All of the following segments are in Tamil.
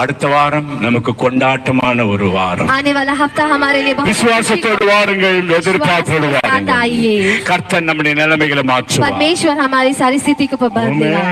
அடுத்த வாரம் நமக்கு கொண்டாட்டமான ஒரு வாரம். आने वाला हफ्ता हमारे लिए बहुत விசுவாசத்தோடு வாருங்கள், எதிர்பார்ப்போடு வாருங்கள். கர்த்தர் நம்முடைய நிலைமைகளை மாற்றுவார். परमेश्वर हमारी सारी स्थिति को बदलेगा.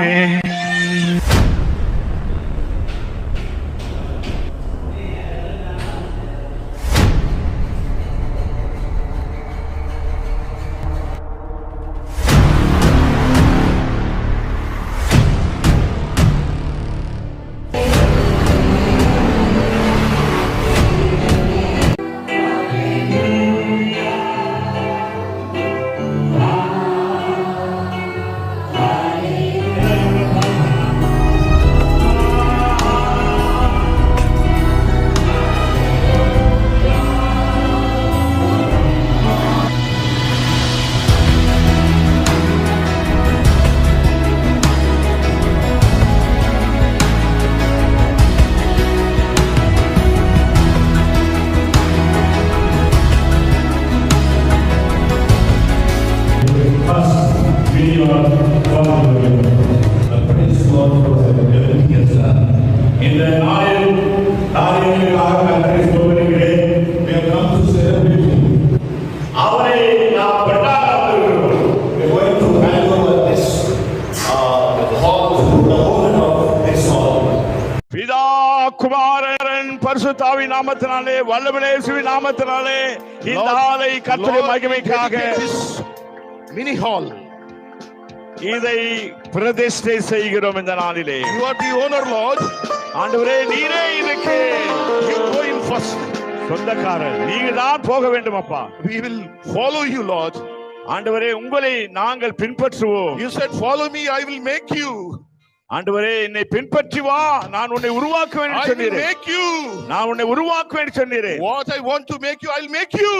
குமாரன் பரிசுத்தாவி நாமத்தினாலே வல்லமையுள்ள இயேசுவின் நாமத்தினாலே இந்த ஆலை கர்த்தருடைய மகிமைக்காக மினி ஹால் இதை பிரதிஷ்டை செய்கிறோம். இந்த நாளிலே you are the owner Lord. ஆண்டவரே நீரே இதுக்கு you go in first. சொந்தக்காரர், நீங்க தான் போக வேண்டும் அப்பா. We will follow you Lord. ஆண்டவரே உங்களை நாங்கள் பின்பற்றுவோம். You said follow me, I will make you. ஆண்டவரே என்னை பின்பற்றி வா, நான் உன்னை உருவாக்குவேன் என்று சொன்னீரே. I will make you. நான் உன்னை உருவாக்குவேன் என்று சொன்னீரே. What I want to make you, I will make you.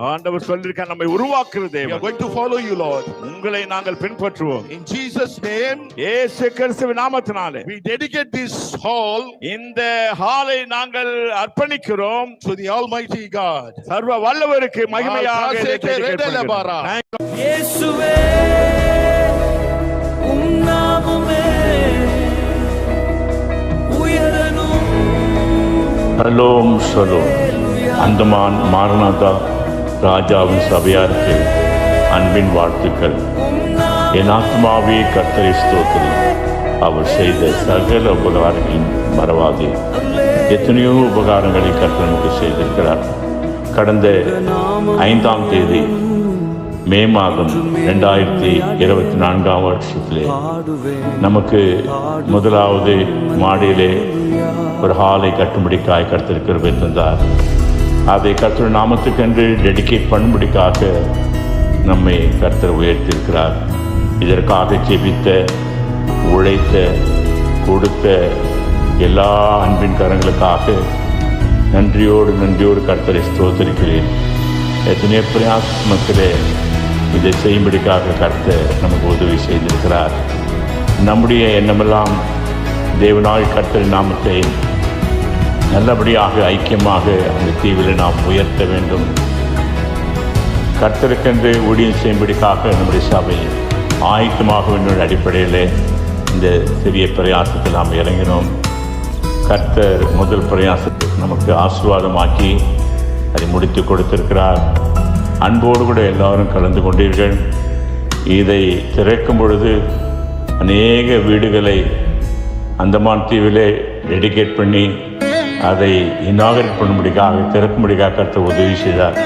ஆண்டவர் சொல்லிருக்கார் நம்மை உருவாக்குறதே. We are going to follow you Lord. உங்களை நாங்கள் பின்பற்றுவோம். In Jesus name, இயேசு கிறிஸ்துவின் நாமத்தினாலே we dedicate this hall இந்த ஹாலை நாங்கள் அர்ப்பணிக்கிறோம் to the Almighty God. சர்வ வல்லவருக்கு மகிமையாக இயேசுவே உம் நாமமே ஷலோம் ஷலோம். அந்தமான் மாரநாதா ராஜாவின் சபையாருக்கு அன்பின் வாழ்த்துக்கள். என் ஆத்மாவே கர்த்தரை ஸ்தோத்திரி, அவர் செய்த சகல உபகாரங்களையும் மறவாதே. எத்தனையோ உபகாரங்களை கர்த்தர் நமக்கு செய்திருக்கிறார். கடந்த 5ஆம் தேதி மே மாதம் 2024 வருஷத்திலே நமக்கு முதலாவது மாடியிலே ஒரு ஹாலை கட்டும்படிக்காய் கர்த்தர் கிருபை தந்தார். அதை கர்த்தர் நாமத்துக்கென்று டெடிகேட் பண்ணும்படிக்காக நம்மை கர்த்தர் உயர்த்தியிருக்கிறார். இதற்காக ஜெபித்த, உழைத்த, கொடுத்த எல்லா அன்பின் கரங்களுக்காக நன்றியோடு கர்த்தரை ஸ்தோத்திரிக்கிறேன். எத்தனையோ பிரயாசத்திலே இதை செய்யும்படிக்காக கர்த்தர் நமக்கு உதவி செய்திருக்கிறார். நம்முடைய எண்ணமெல்லாம் தேவனாய் கர்த்தரின் நாமத்தை நல்லபடியாக ஐக்கியமாக அந்த தீவில் நாம் உயர்த்த வேண்டும். கர்த்தருக்கென்று ஊழியம் செய்யும்படிக்காக நம்முடைய சபை ஆயத்தமாக வேண்டும் அடிப்படையில் இந்த சிறிய பிரயாசத்தில் நாம் இறங்கினோம். கர்த்தர் முதல் பிரயாசத்தை நமக்கு ஆசீர்வாதமாக்கி அதை முடித்து கொடுத்திருக்கிறார். அன்போடு கூட எல்லாரும் கலந்து கொண்டீர்கள். இதை திறக்கும் பொழுது அநேக வீடுகளை அந்தமான் தீவிலே டெடிகேட் பண்ணி அதை இனாகரேட் பண்ணும்படிக்காக, திறக்கும்படிக்காக கர்த்தர் உதவி செய்தார்.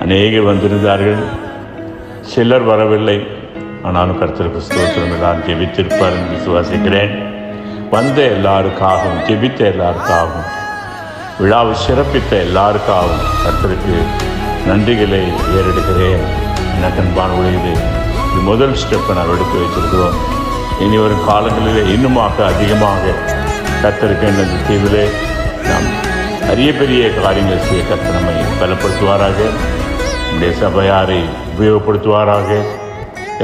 அநேகர் வந்திருந்தார்கள், சிலர் வரவில்லை. ஆனாலும் கர்த்தருக்கு ஸ்தோத்திரம். எல்லாரும் ஜெபித்திருப்பார் என்று விசுவாசிக்கிறேன். வந்த எல்லாருக்காகவும், ஜெபித்த எல்லாருக்காகவும், விழாவை சிறப்பித்த எல்லாருக்காகவும் கர்த்தருக்கு நன்றிகளை ஏறெடுக்கிறேன். எனக்கு அன்பான உழைது இது முதல் ஸ்டெப்பை நாம் எடுத்து வைத்திருக்கிறோம். இனி வரும் காலங்களிலே இன்னுமாக அதிகமாக கர்த்தருக்கு இந்த தீவிலே நாம் பெரிய பெரிய காரியங்கள் செய்ய கர்த்தர் நம்மை பலப்படுத்துவாராக. நம்முடைய சபையாரை உபயோகப்படுத்துவாராக.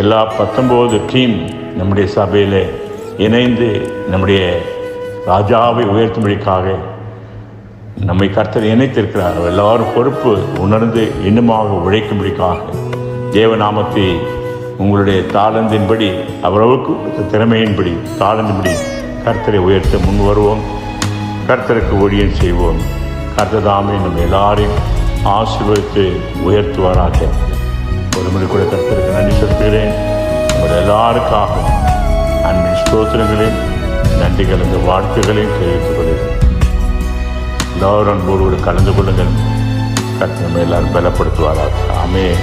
எல்லா 19 டீம் நம்முடைய சபையில் இணைந்து நம்முடைய ராஜாவை உயர்த்தும்படிக்காக நம்மை கர்த்தர் இணைத்திருக்கிறார். எல்லாரும் பொறுப்பு உணர்ந்து இன்னுமாக உழைக்கும்படிக்காக தேவநாமத்தை உங்களுடைய தாளந்தின்படி, அவரவுக்கு திறமையின்படி, தாளந்தின்படி கர்த்தரை உயர்த்த முன் வருவோம். கர்த்தருக்கு ஊழியம் செய்வோம். கர்த்ததாமே நம்ம எல்லாரையும் ஆசீர்வதித்து உயர்த்துவாராக. ஒரு முறை கூட கர்த்தருக்கு நன்றி செலுத்துகிறேன். ஒரு எல்லாருக்காக அன்பின் ஸ்தோத்திரங்களையும் நன்றி கலந்த வாழ்த்துக்களையும் தெரிவித்துக் கொள்கிறேன். எல்லோரும் அன்போடு கலந்து கொள்ளுங்கள். கர்த்தர் நம்ம எல்லாரும் பலப்படுத்துவாராக. ஆமென்.